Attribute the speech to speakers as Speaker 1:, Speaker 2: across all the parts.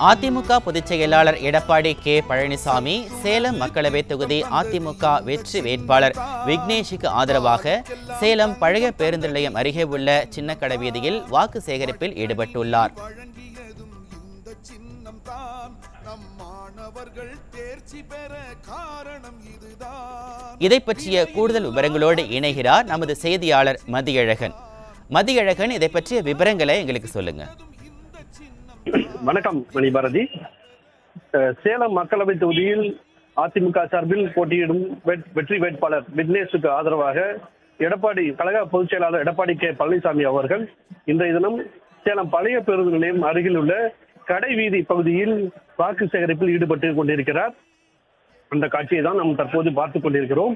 Speaker 1: அதிமுக பொதுச் செயலாளர் எடப்பாடி கே பழனிசாமி சேலம் மக்களவைத் தொகுதி அதிமுக வெற்றி வேட்பாளர் விக்னேஷுக்கு ஆதரவாக சேலம் பழைய பேருந்து நிலையம் அருகே உள்ள சின்னக்கடை வீதியில் வாக்கு சேகரிப்பில் ஈடுபட்டுள்ளார். இதை பற்றிய கூடுதல் விவரங்களோடு இணைகிறார் நமது செய்தியாளர் மதியழகன். மதியழகன், இதை பற்றிய விவரங்களை எங்களுக்கு சொல்லுங்க.
Speaker 2: வணக்கம் மணிபாரதி. சேலம் மக்களவை தொகுதியில் அதிமுக சார்பில் போட்டியிடும் வெற்றி வேட்பாளர் விக்னேஷுக்கு ஆதரவாக கழக பொதுச் செயலாளர் எடப்பாடி கே பழனிசாமி அவர்கள் இன்றைய தினம் சேலம் பழைய பேருந்து நிலையம் அருகில் உள்ள கடை வீதி பகுதியில் வாக்கு சேகரிப்பில் ஈடுபட்டு கொண்டிருக்கிறார். அந்த காட்சியை தான் நாம் தற்போது பார்த்துக் கொண்டிருக்கிறோம்.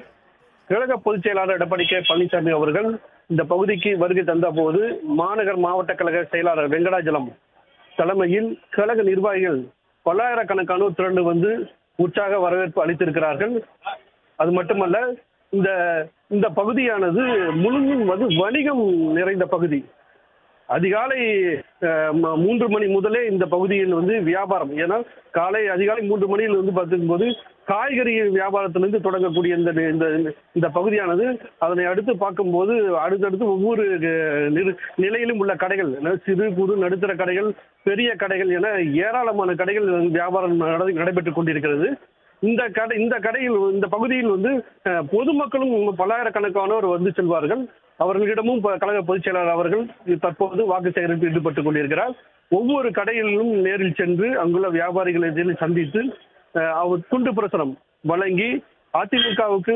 Speaker 2: கழக பொதுச் செயலாளர் எடப்பாடி கே பழனிசாமி அவர்கள் இந்த பகுதிக்கு வருகை தந்த போது மாநகர் மாவட்ட கழக செயலாளர் வெங்கடாஜலம் தலைமையில் கழக நிர்வாகிகள் பல்லாயிரக்கணக்கானோர் திரண்டு வந்து உற்சாக வரவேற்பு அளித்திருக்கிறார்கள். அது மட்டுமல்ல, இந்த பகுதியானது முழுவதும் வணிகம் நிறைந்த பகுதி. அதிகாலை 3 மணி முதலே இந்த பகுதியில் வியாபாரம், ஏன்னா அதிகாலை 3 மணியில் பார்க்கும்போது காய்கறி வியாபாரத்திலிருந்து தொடங்கக்கூடிய இந்த பகுதியானது, அதனை அடுத்து பார்க்கும்போது அடுத்தடுத்து ஒவ்வொரு நிலையிலும் உள்ள கடைகள், சிறு குறு நடுத்தர கடைகள், பெரிய கடைகள் என ஏராளமான கடைகள் வியாபாரம் நடைபெற்றுக் கொண்டிருக்கிறது. இந்த பகுதியில் பொதுமக்களும் பல்லாயிரக்கணக்கானோர் வந்து செல்வார்கள். அவர்களிடமும் கழக பொதுச் செயலாளர் அவர்கள் தற்போது வாக்கு சேகரிப்பில் ஈடுபட்டுக் கொண்டிருக்கிறார். ஒவ்வொரு கடைகளிலும் நேரில் சென்று அங்குள்ள வியாபாரிகளை சந்தித்து அவர் துண்டு பிரசுரம் வழங்கி அதிமுகவுக்கு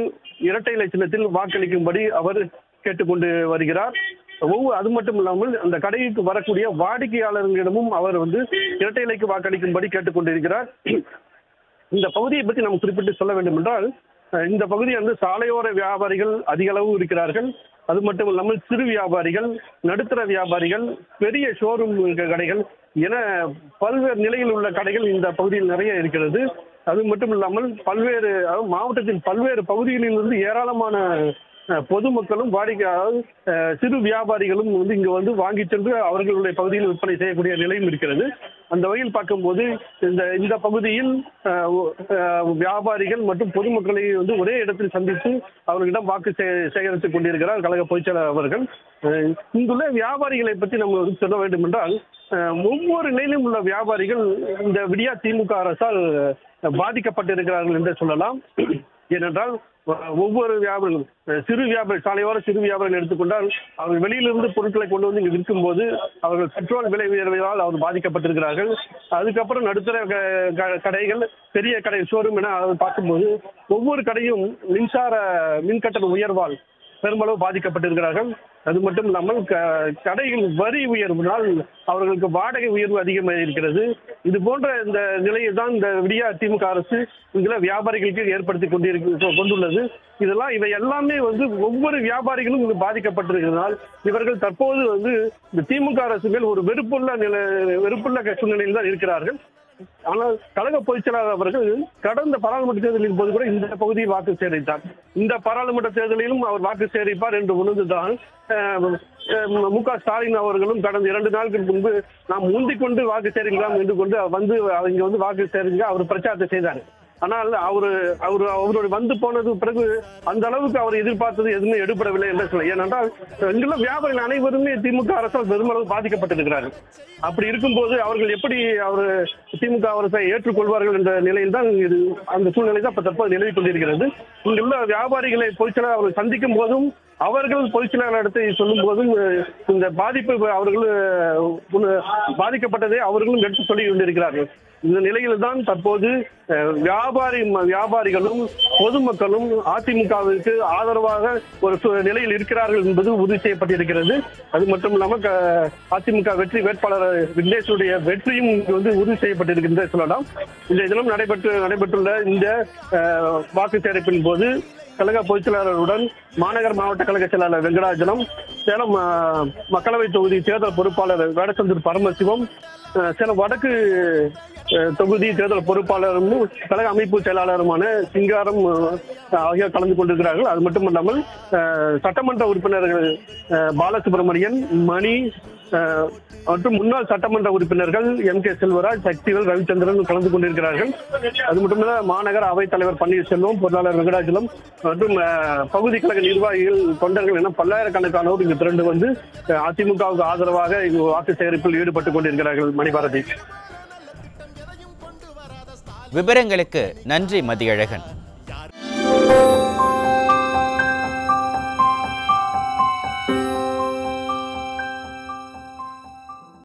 Speaker 2: இரட்டை இலை சின்னத்தில் வாக்களிக்கும்படி அவர் கேட்டுக்கொண்டு வருகிறார். அது மட்டும் இல்லாமல் அந்த கடைக்கு வரக்கூடிய வாடிக்கையாளர்களிடமும் அவர் இரட்டை இலைக்கு வாக்களிக்கும்படி கேட்டுக்கொண்டிருக்கிறார். இந்த பகுதியை பற்றி நாம் குறிப்பிட்டு சொல்ல வேண்டும் என்றால், இந்த பகுதி சாலையோர வியாபாரிகள் அதிக அளவு இருக்கிறார்கள். அது மட்டும் இல்லாமல் சிறு வியாபாரிகள், நடுத்தர வியாபாரிகள், பெரிய ஷோரூம் கடைகள் என பல்வேறு நிலையில் உள்ள கடைகள் இந்த பகுதியில் நிறைய இருக்கிறது. அது மட்டும் இல்லாமல் மாவட்டத்தின் பல்வேறு பகுதிகளிலிருந்து ஏராளமான பொதுமக்களும் சிறு வியாபாரிகளும் இங்கு வாங்கி சென்று அவர்களுடைய பகுதியில் விற்பனை செய்யக்கூடிய நிலையும் இருக்கிறது. அந்த வகையில் பார்க்கும்போது இந்த பகுதியில் வியாபாரிகள் மற்றும் பொதுமக்களை ஒரே இடத்தில் சந்தித்து அவர்களிடம் வாக்கு சேகரித்துக் கொண்டிருக்கிறார் கழக பொதுச் செயலாளர் அவர்கள். இங்குள்ள வியாபாரிகளை பற்றி நம்ம சொல்ல வேண்டும் என்றால், ஒவ்வொரு நிலையிலும் உள்ள வியாபாரிகள் இந்த விடியா திமுக அரசால் பாதிக்கப்பட்டிருக்கிறார்கள் என்று சொல்லலாம். ஏனென்றால் ஒவ்வொரு வியாபாரிகளும் சாலையோர சிறு வியாபாரிகள் எடுத்துக்கொண்டால், அவர்கள் வெளியிலிருந்து பொருட்களை கொண்டு வந்து இங்கு விற்கும் போது அவர்கள் பெட்ரோல் விலை உயர்வால் அவர் பாதிக்கப்பட்டிருக்கிறார்கள். அதுக்கப்புறம் நடுத்தர கடைகள், பெரிய கடை, ஷோரூம் என பார்க்கும்போது ஒவ்வொரு கடையும் மின்கட்டண உயர்வால் பெருமளவு பாதிக்கப்பட்டிருக்கிறார்கள். அது மட்டும் இல்லாமல் கடைகள் வரி உயர்வினால் அவர்களுக்கு வாடகை உயர்வு அதிகமாக இருக்கிறது. இது போன்ற இந்த நிலையை தான் இந்த விடியா திமுக அரசு இங்குள்ள வியாபாரிகளுக்கு ஏற்படுத்தி கொண்டுள்ளது. இவை எல்லாமே ஒவ்வொரு வியாபாரிகளும் பாதிக்கப்பட்டிருக்கிறதால் இவர்கள் தற்போது இந்த திமுக அரசு மேல் ஒரு வெறுப்புள்ள சூழ்நிலையில் தான் இருக்கிறார்கள். ஆனால் கழக பொதுச் செயலாளர் அவர்கள் கடந்த பாராளுமன்ற தேர்தலின் போது கூட இந்த பகுதியில் வாக்கு சேகரித்தார். இந்த பாராளுமன்ற தேர்தலிலும் அவர் வாக்கு சேகரிப்பார் என்று உணர்ந்துதான் மு.க. ஸ்டாலின் அவர்களும் கடந்த 2 நாட்களுக்கு முன்பு நாம் முந்திக் கொண்டு வாக்கு சேகரிக்கலாம் என்று கொண்டு இங்க வாக்கு சேகரிக்க அவர் பிரச்சாரத்தை செய்தார். ஆனால் அவருடைய வந்து போனது பிறகு அந்த அளவுக்கு அவர் எதிர்பார்த்தது எதுவுமே எடுபடவில்லை என்று சொல்ல. ஏனென்றால் இங்குள்ள வியாபாரிகள் அனைவருமே திமுக அரசால் பெருமளவு பாதிக்கப்பட்டிருக்கிறார்கள். அப்படி இருக்கும்போது அவர்கள் எப்படி திமுக அரசை ஏற்றுக்கொள்வார்கள் என்ற நிலையில் தான் அந்த சூழ்நிலை தான் தற்போது நிலவிக் கொண்டிருக்கிறது. இங்குள்ள வியாபாரிகளை பொதுச் செயலாளர் அவர்கள் சந்திக்கும் போதும், அவர்கள் பொதுச் செயலாளர் இடத்தை சொல்லும் போதும் இந்த பாதிப்பு அவர்கள் பாதிக்கப்பட்டதை அவர்களும் எடுத்து சொல்லி கொண்டிருக்கிறார்கள். இந்த நிலையில் தான் தற்போது வியாபாரிகளும் பொதுமக்களும் அதிமுகவிற்கு ஆதரவாக ஒரு நிலையில் இருக்கிறார்கள் என்பது உறுதி செய்யப்பட்டிருக்கிறது. அது மட்டும் இல்லாமல் அதிமுக வெற்றி வேட்பாளர் விக்னேஷுடைய வெற்றியும் உறுதி செய்யப்பட்டிருக்கிறது சொல்லலாம். இந்த தினம் நடைபெற்றுள்ள இந்த வாக்கு சேகரிப்பின் போது கழக பொதுச் செயலாளருடன் மாநகர் மாவட்ட கழக செயலாளர் வெங்கடாஜலம், சேலம் மக்களவை தொகுதி தேர்தல் பொறுப்பாளர் வேடச்சந்தூர் பரமசிவம், சேலம் வடக்கு தொகுதி தேர்தல் பொறுப்பாளரும் கழக அமைப்பு செயலாளருமான சிங்காரம் ஆகியோர் கலந்து கொண்டிருக்கிறார்கள். அது மட்டுமல்லாமல் சட்டமன்ற உறுப்பினர்கள் பாலசுப்ரமணியன், மணி மற்றும் முன்னாள் சட்டமன்ற உறுப்பினர்கள் MK செல்வராஜ், சக்திவேல், ரவிச்சந்திரன் கலந்து கொண்டிருக்கிறார்கள். அது மட்டுமல்ல மாநகர அவைத் தலைவர் பன்னீர்செல்வம், பொருளாளர் வெங்கடாச்சலம் மற்றும் பகுதி கழக நிர்வாகிகள், தொண்டர்கள் என பல்லாயிரக்கணக்கானோர் இங்கு திரண்டு வந்து அதிமுகவுக்கு ஆதரவாக இங்கு வாக்கு சேகரிப்பில் ஈடுபட்டுக் கொண்டிருக்கிறார்கள். மணிபாரதி.
Speaker 1: விவரங்களுக்கு நன்றி மதியழகன்.